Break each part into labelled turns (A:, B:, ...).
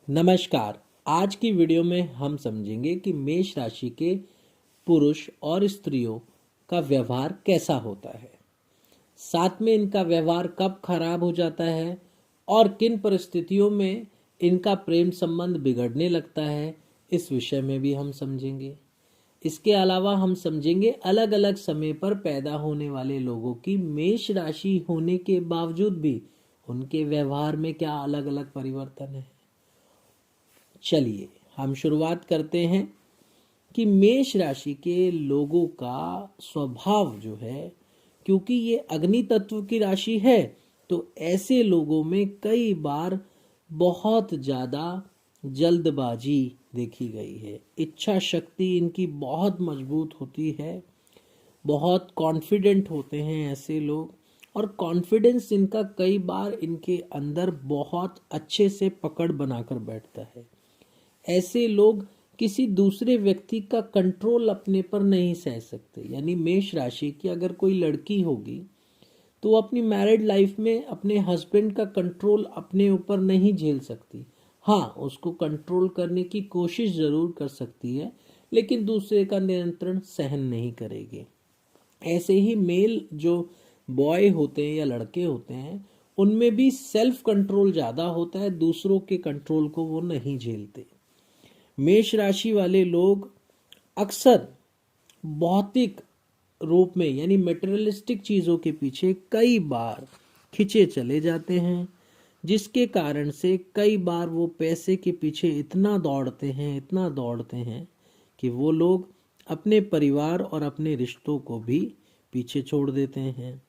A: नमस्कार। आज की वीडियो में हम समझेंगे कि मेष राशि के पुरुष और स्त्रियों का व्यवहार कैसा होता है, साथ में इनका व्यवहार कब खराब हो जाता है और किन परिस्थितियों में इनका प्रेम संबंध बिगड़ने लगता है। इस विषय में भी हम समझेंगे। इसके अलावा हम समझेंगे अलग अलग समय पर पैदा होने वाले लोगों की मेष राशि होने के बावजूद भी उनके व्यवहार में क्या अलग अलग परिवर्तन है। चलिए हम शुरुआत करते हैं कि मेष राशि के लोगों का स्वभाव जो है, क्योंकि ये अग्नि तत्व की राशि है, तो ऐसे लोगों में कई बार बहुत ज़्यादा जल्दबाजी देखी गई है। इच्छा शक्ति इनकी बहुत मजबूत होती है, बहुत कॉन्फिडेंट होते हैं ऐसे लोग, और कॉन्फिडेंस इनका कई बार इनके अंदर बहुत अच्छे से पकड़ बनाकर बैठता है। ऐसे लोग किसी दूसरे व्यक्ति का कंट्रोल अपने पर नहीं सह सकते। यानी मेष राशि की अगर कोई लड़की होगी तो वो अपनी मैरिड लाइफ में अपने हस्बैंड का कंट्रोल अपने ऊपर नहीं झेल सकती। हाँ, उसको कंट्रोल करने की कोशिश जरूर कर सकती है, लेकिन दूसरे का नियंत्रण सहन नहीं करेगी। ऐसे ही मेल जो बॉय होते हैं या लड़के होते हैं, उनमें भी सेल्फ कंट्रोल ज़्यादा होता है, दूसरों के कंट्रोल को वो नहीं झेलते। मेष राशि वाले लोग अक्सर भौतिक रूप में यानी मटेरियलिस्टिक चीज़ों के पीछे कई बार खिंचे चले जाते हैं, जिसके कारण से कई बार वो पैसे के पीछे इतना दौड़ते हैं कि वो लोग अपने परिवार और अपने रिश्तों को भी पीछे छोड़ देते हैं।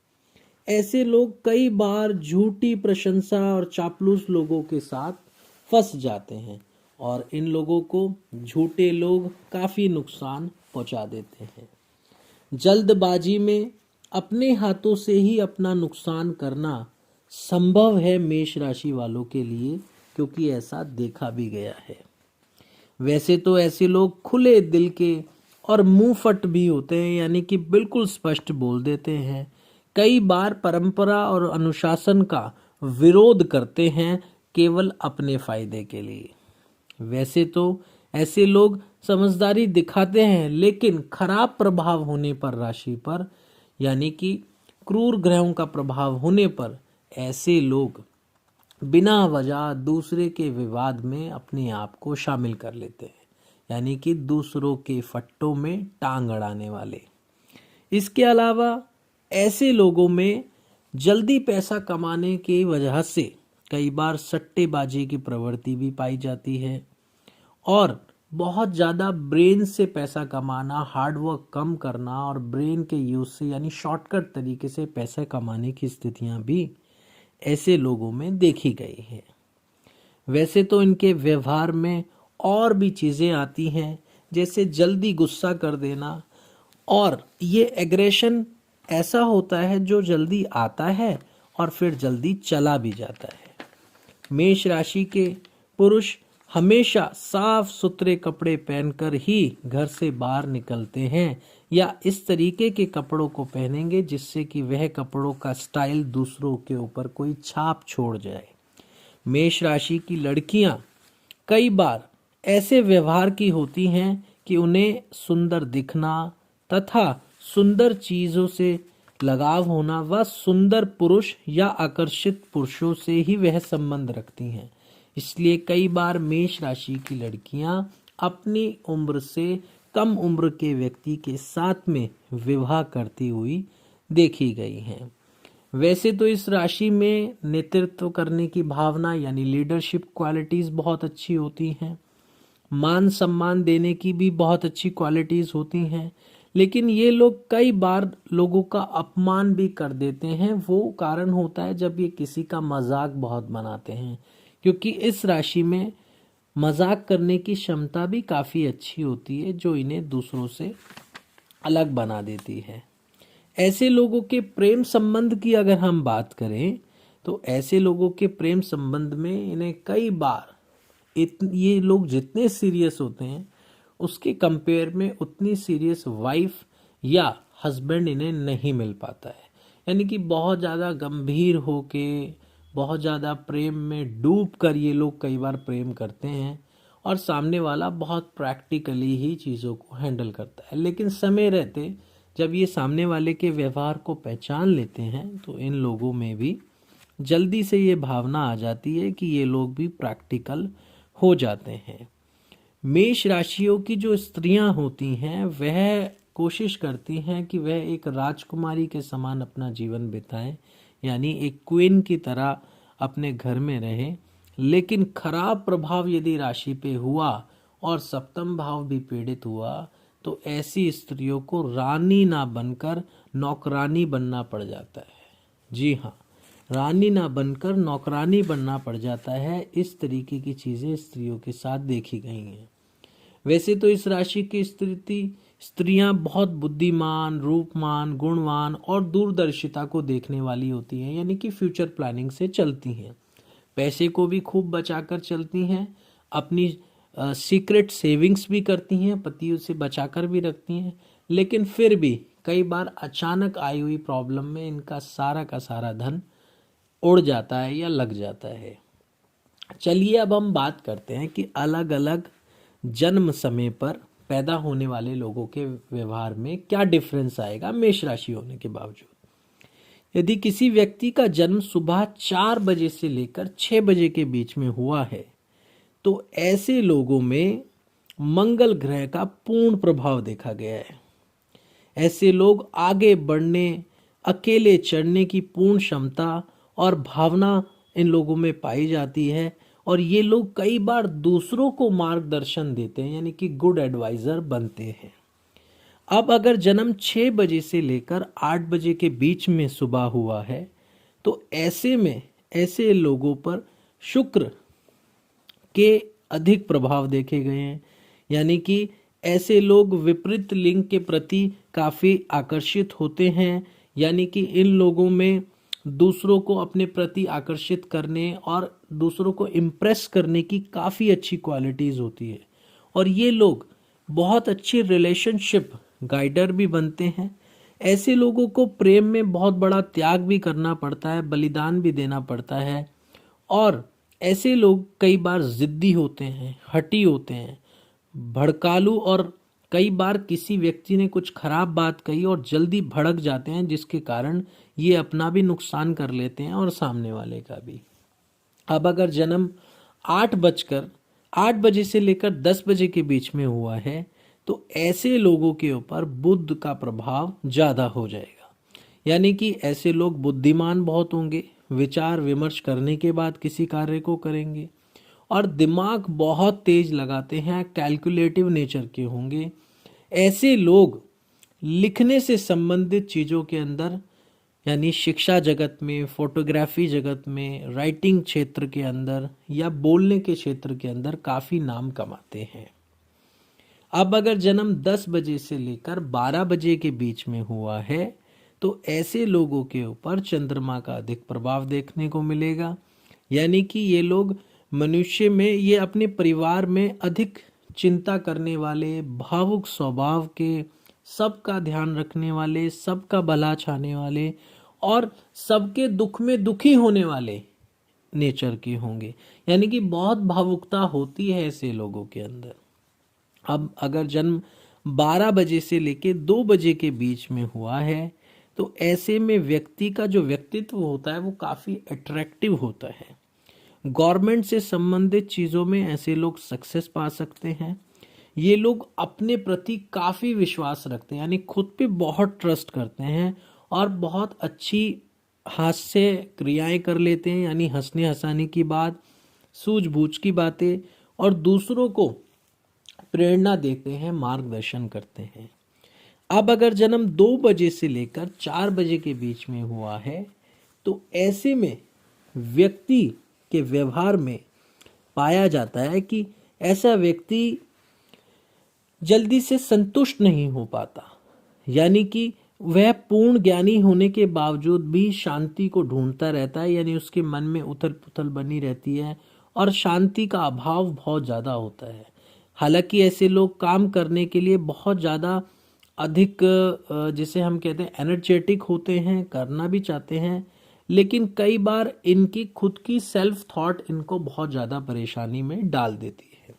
A: ऐसे लोग कई बार झूठी प्रशंसा और चापलूस लोगों के साथ फंस जाते हैं, और इन लोगों को झूठे लोग काफ़ी नुकसान पहुंचा देते हैं। जल्दबाजी में अपने हाथों से ही अपना नुकसान करना संभव है मेष राशि वालों के लिए, क्योंकि ऐसा देखा भी गया है। वैसे तो ऐसे लोग खुले दिल के और मुंह फट भी होते हैं, यानी कि बिल्कुल स्पष्ट बोल देते हैं। कई बार परंपरा और अनुशासन का विरोध करते हैं केवल अपने फायदे के लिए। वैसे तो ऐसे लोग समझदारी दिखाते हैं, लेकिन खराब प्रभाव होने पर राशि पर, यानी कि क्रूर ग्रहों का प्रभाव होने पर, ऐसे लोग बिना वजह दूसरे के विवाद में अपने आप को शामिल कर लेते हैं, यानी कि दूसरों के फट्टों में टांग अड़ाने वाले। इसके अलावा ऐसे लोगों में जल्दी पैसा कमाने की वजह से कई बार सट्टेबाजी की प्रवृत्ति भी पाई जाती है, और बहुत ज़्यादा ब्रेन से पैसा कमाना, हार्डवर्क कम करना और ब्रेन के यूज से यानी शॉर्टकट तरीके से पैसे कमाने की स्थितियां भी ऐसे लोगों में देखी गई है। वैसे तो इनके व्यवहार में और भी चीज़ें आती हैं, जैसे जल्दी गुस्सा कर देना, और ये एग्रेशन ऐसा होता है जो जल्दी आता है और फिर जल्दी चला भी जाता है। मेष राशि के पुरुष हमेशा साफ सुथरे कपड़े पहनकर ही घर से बाहर निकलते हैं, या इस तरीके के कपड़ों को पहनेंगे जिससे कि वह कपड़ों का स्टाइल दूसरों के ऊपर कोई छाप छोड़ जाए। मेष राशि की लड़कियां कई बार ऐसे व्यवहार की होती हैं कि उन्हें सुंदर दिखना तथा सुंदर चीज़ों से लगाव होना व सुंदर पुरुष या आकर्षित पुरुषों से ही वह संबंध रखती हैं। इसलिए कई बार मेष राशि की लड़कियां अपनी उम्र से कम उम्र के व्यक्ति के साथ में विवाह करती हुई देखी गई हैं। वैसे तो इस राशि में नेतृत्व करने की भावना यानी लीडरशिप क्वालिटीज़ बहुत अच्छी होती हैं, मान सम्मान देने की भी बहुत अच्छी क्वालिटीज़ होती हैं, लेकिन ये लोग कई बार लोगों का अपमान भी कर देते हैं। वो कारण होता है जब ये किसी का मजाक बहुत बनाते हैं, क्योंकि इस राशि में मजाक करने की क्षमता भी काफ़ी अच्छी होती है, जो इन्हें दूसरों से अलग बना देती है। ऐसे लोगों के प्रेम संबंध की अगर हम बात करें, तो ऐसे लोगों के प्रेम संबंध में इन्हें कई बार ये लोग जितने सीरियस होते हैं उसके कंपेयर में उतनी सीरियस वाइफ या हस्बैंड इन्हें नहीं मिल पाता है। यानी कि बहुत ज़्यादा गंभीर होके बहुत ज़्यादा प्रेम में डूब कर ये लोग कई बार प्रेम करते हैं और सामने वाला बहुत प्रैक्टिकली ही चीज़ों को हैंडल करता है। लेकिन समय रहते जब ये सामने वाले के व्यवहार को पहचान लेते हैं तो इन लोगों में भी जल्दी से ये भावना आ जाती है कि ये लोग भी प्रैक्टिकल हो जाते हैं। मेष राशियों की जो स्त्रियां होती हैं वह कोशिश करती हैं कि वह एक राजकुमारी के समान अपना जीवन बिताएं, यानी एक क्वीन की तरह अपने घर में रहें। लेकिन खराब प्रभाव यदि राशि पे हुआ और सप्तम भाव भी पीड़ित हुआ तो ऐसी स्त्रियों को रानी ना बनकर नौकरानी बनना पड़ जाता है। जी हाँ, रानी ना बनकर नौकरानी बनना पड़ जाता है। इस तरीके की चीज़ें स्त्रियों के साथ देखी गई हैं। वैसे तो इस राशि की स्त्रियां बहुत बुद्धिमान, रूपमान, गुणवान और दूरदर्शिता को देखने वाली होती हैं, यानी कि फ्यूचर प्लानिंग से चलती हैं। पैसे को भी खूब बचाकर चलती हैं, अपनी सीक्रेट सेविंग्स भी करती हैं, पति से बचाकर भी रखती हैं। लेकिन फिर भी कई बार अचानक आई हुई प्रॉब्लम में इनका सारा का सारा धन उड़ जाता है या लग जाता है। चलिए अब हम बात करते हैं कि अलग अलग जन्म समय पर पैदा होने वाले लोगों के व्यवहार में क्या डिफरेंस आएगा मेष राशि होने के बावजूद। यदि किसी व्यक्ति का जन्म सुबह 4 बजे से लेकर 6 बजे के बीच में हुआ है तो ऐसे लोगों में मंगल ग्रह का पूर्ण प्रभाव देखा गया है। ऐसे लोग आगे बढ़ने, अकेले चढ़ने की पूर्ण क्षमता और भावना इन लोगों में पाई जाती है और ये लोग कई बार दूसरों को मार्गदर्शन देते हैं, यानी कि गुड एडवाइजर बनते हैं। अब अगर जन्म 6 बजे से लेकर 8 बजे के बीच में सुबह हुआ है तो ऐसे में ऐसे लोगों पर शुक्र के अधिक प्रभाव देखे गए हैं, यानी कि ऐसे लोग विपरीत लिंग के प्रति काफ़ी आकर्षित होते हैं, यानी कि इन लोगों में दूसरों को अपने प्रति आकर्षित करने और दूसरों को इम्प्रेस करने की काफ़ी अच्छी क्वालिटीज़ होती है और ये लोग बहुत अच्छी रिलेशनशिप गाइडर भी बनते हैं। ऐसे लोगों को प्रेम में बहुत बड़ा त्याग भी करना पड़ता है, बलिदान भी देना पड़ता है और ऐसे लोग कई बार जिद्दी होते हैं, हठी होते हैं, भड़कालू और कई बार किसी व्यक्ति ने कुछ खराब बात कही और जल्दी भड़क जाते हैं, जिसके कारण ये अपना भी नुकसान कर लेते हैं और सामने वाले का भी। अब अगर जन्म 8 बजे से लेकर 10 बजे के बीच में हुआ है तो ऐसे लोगों के ऊपर बुध का प्रभाव ज़्यादा हो जाएगा, यानी कि ऐसे लोग बुद्धिमान बहुत होंगे, विचार विमर्श करने के बाद किसी कार्य को करेंगे और दिमाग बहुत तेज लगाते हैं, कैलकुलेटिव नेचर के होंगे। ऐसे लोग लिखने से संबंधित चीज़ों के अंदर, यानी शिक्षा जगत में, फोटोग्राफी जगत में, राइटिंग क्षेत्र के अंदर या बोलने के क्षेत्र के अंदर काफ़ी नाम कमाते हैं। अब अगर जन्म 10 बजे से लेकर 12 बजे के बीच में हुआ है तो ऐसे लोगों के ऊपर चंद्रमा का अधिक प्रभाव देखने को मिलेगा, यानी कि ये लोग मनुष्य में, ये अपने परिवार में अधिक चिंता करने वाले, भावुक स्वभाव के, सबका ध्यान रखने वाले, सबका भला चाहने वाले और सबके दुख में दुखी होने वाले नेचर के होंगे, यानी कि बहुत भावुकता होती है ऐसे लोगों के अंदर। अब अगर जन्म 12 बजे से लेके 2 बजे के बीच में हुआ है तो ऐसे में व्यक्ति का जो व्यक्तित्व होता है वो काफ़ी अट्रैक्टिव होता है। गवर्नमेंट से संबंधित चीज़ों में ऐसे लोग सक्सेस पा सकते हैं। ये लोग अपने प्रति काफ़ी विश्वास रखते हैं, यानी खुद पे बहुत ट्रस्ट करते हैं और बहुत अच्छी हास्य क्रियाएं कर लेते हैं, यानी हंसने हंसाने की बात, सूझबूझ की बातें और दूसरों को प्रेरणा देते हैं, मार्गदर्शन करते हैं। अब अगर जन्म 2 बजे से लेकर 4 बजे के बीच में हुआ है तो ऐसे में व्यक्ति के व्यवहार में पाया जाता है कि ऐसा व्यक्ति जल्दी से संतुष्ट नहीं हो पाता, यानी कि वह पूर्ण ज्ञानी होने के बावजूद भी शांति को ढूंढता रहता है, यानी उसके मन में उथल पुथल बनी रहती है और शांति का अभाव बहुत ज़्यादा होता है। हालांकि ऐसे लोग काम करने के लिए बहुत ज़्यादा अधिक, जिसे हम कहते हैं एनर्जेटिक होते हैं, करना भी चाहते हैं, लेकिन कई बार इनकी खुद की सेल्फ थॉट इनको बहुत ज़्यादा परेशानी में डाल देती है।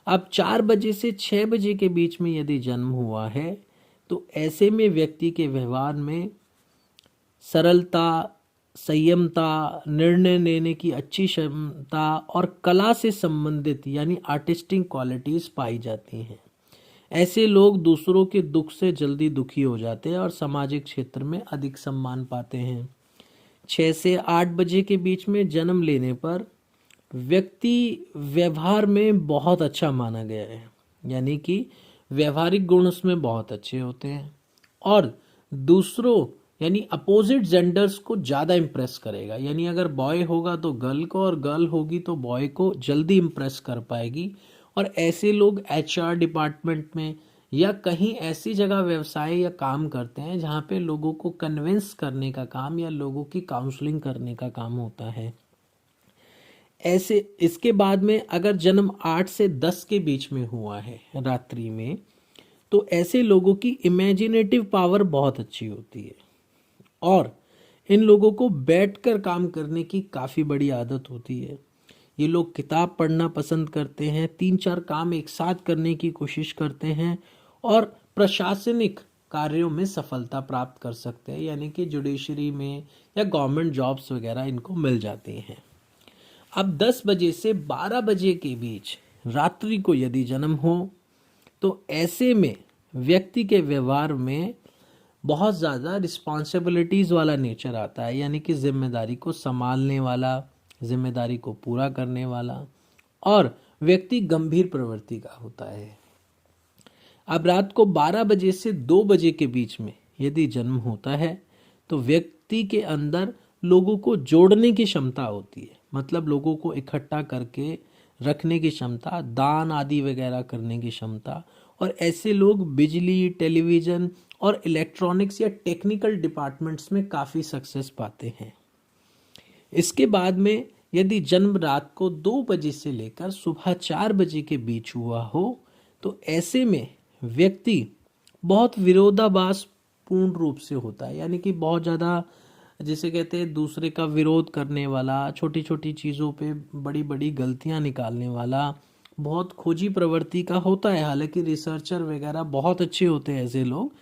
A: अब 4 बजे से 6 बजे के बीच में यदि जन्म हुआ है तो ऐसे में व्यक्ति के व्यवहार में सरलता, संयमता, निर्णय लेने की अच्छी क्षमता और कला से संबंधित यानी आर्टिस्टिक क्वालिटीज पाई जाती हैं। ऐसे लोग दूसरों के दुख से जल्दी दुखी हो जाते हैं और सामाजिक क्षेत्र में अधिक सम्मान पाते हैं। 6 से 8 बजे के बीच में जन्म लेने पर व्यक्ति व्यवहार में बहुत अच्छा माना गया है, यानी कि व्यवहारिक गुण उसमें बहुत अच्छे होते हैं और दूसरों यानी अपोजिट जेंडर्स को ज़्यादा इम्प्रेस करेगा। यानी अगर बॉय होगा तो गर्ल को और गर्ल होगी तो बॉय को जल्दी इम्प्रेस कर पाएगी। और ऐसे लोग एचआर डिपार्टमेंट में या कहीं ऐसी जगह व्यवसाय या काम करते हैं जहाँ पे लोगों को कन्विंस करने का काम या लोगों की काउंसलिंग करने का काम होता है। ऐसे इसके बाद में अगर जन्म 8 से 10 के बीच में हुआ है रात्रि में, तो ऐसे लोगों की इमेजिनेटिव पावर बहुत अच्छी होती है और इन लोगों को बैठकर काम करने की काफ़ी बड़ी आदत होती है। ये लोग किताब पढ़ना पसंद करते हैं, 3-4 काम एक साथ करने की कोशिश करते हैं और प्रशासनिक कार्यों में सफलता प्राप्त कर सकते हैं, यानी कि जुडिशरी में या गवर्नमेंट जॉब्स वगैरह इनको मिल जाती हैं। अब 10 बजे से 12 बजे के बीच रात्रि को यदि जन्म हो तो ऐसे में व्यक्ति के व्यवहार में बहुत ज़्यादा रिस्पॉन्सिबिलिटीज़ वाला नेचर आता है, यानी कि जिम्मेदारी को संभालने वाला, जिम्मेदारी को पूरा करने वाला और व्यक्ति गंभीर प्रवृत्ति का होता है। अब रात को 12 बजे से 2 बजे के बीच में यदि जन्म होता है तो व्यक्ति के अंदर लोगों को जोड़ने की क्षमता होती है, मतलब लोगों को इकट्ठा करके रखने की क्षमता, दान आदि वगैरह करने की क्षमता। और ऐसे लोग बिजली, टेलीविज़न और इलेक्ट्रॉनिक्स या टेक्निकल डिपार्टमेंट्स में काफ़ी सक्सेस पाते हैं। इसके बाद में यदि जन्म रात को 2 बजे से लेकर सुबह 4 बजे के बीच हुआ हो तो ऐसे में व्यक्ति बहुत विरोधाभास पूर्ण रूप से होता है, यानी कि बहुत ज़्यादा जिसे कहते हैं दूसरे का विरोध करने वाला, छोटी छोटी चीज़ों पे बड़ी बड़ी गलतियां निकालने वाला, बहुत खोजी प्रवृत्ति का होता है। हालांकि रिसर्चर वगैरह बहुत अच्छे होते हैं ऐसे लोग,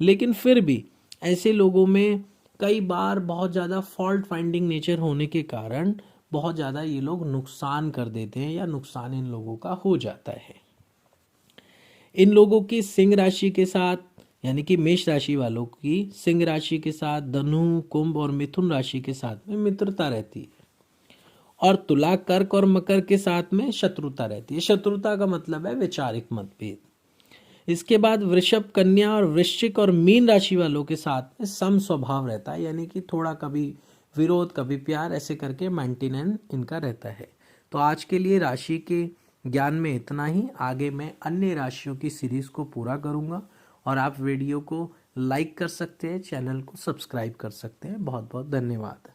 A: लेकिन फिर भी ऐसे लोगों में कई बार बहुत ज़्यादा फॉल्ट फाइंडिंग नेचर होने के कारण बहुत ज़्यादा ये लोग नुकसान कर देते हैं या नुकसान इन लोगों का हो जाता है। इन लोगों की सिंह राशि के साथ यानी कि मेष राशि वालों की सिंह राशि के साथ धनु, कुंभ और मिथुन राशि के साथ में मित्रता रहती है और तुला, कर्क और मकर के साथ में शत्रुता रहती है। शत्रुता का मतलब है वैचारिक मतभेद। इसके बाद वृषभ, कन्या और वृश्चिक और मीन राशि वालों के साथ में सम स्वभाव रहता है, यानी कि थोड़ा कभी विरोध कभी प्यार, ऐसे करके मेंटेनेंस इनका रहता है। तो आज के लिए राशि के ज्ञान में इतना ही। आगे मैं अन्य राशियों की सीरीज को पूरा करूंगा और आप वीडियो को लाइक कर सकते हैं, चैनल को सब्सक्राइब कर सकते हैं। बहुत बहुत धन्यवाद।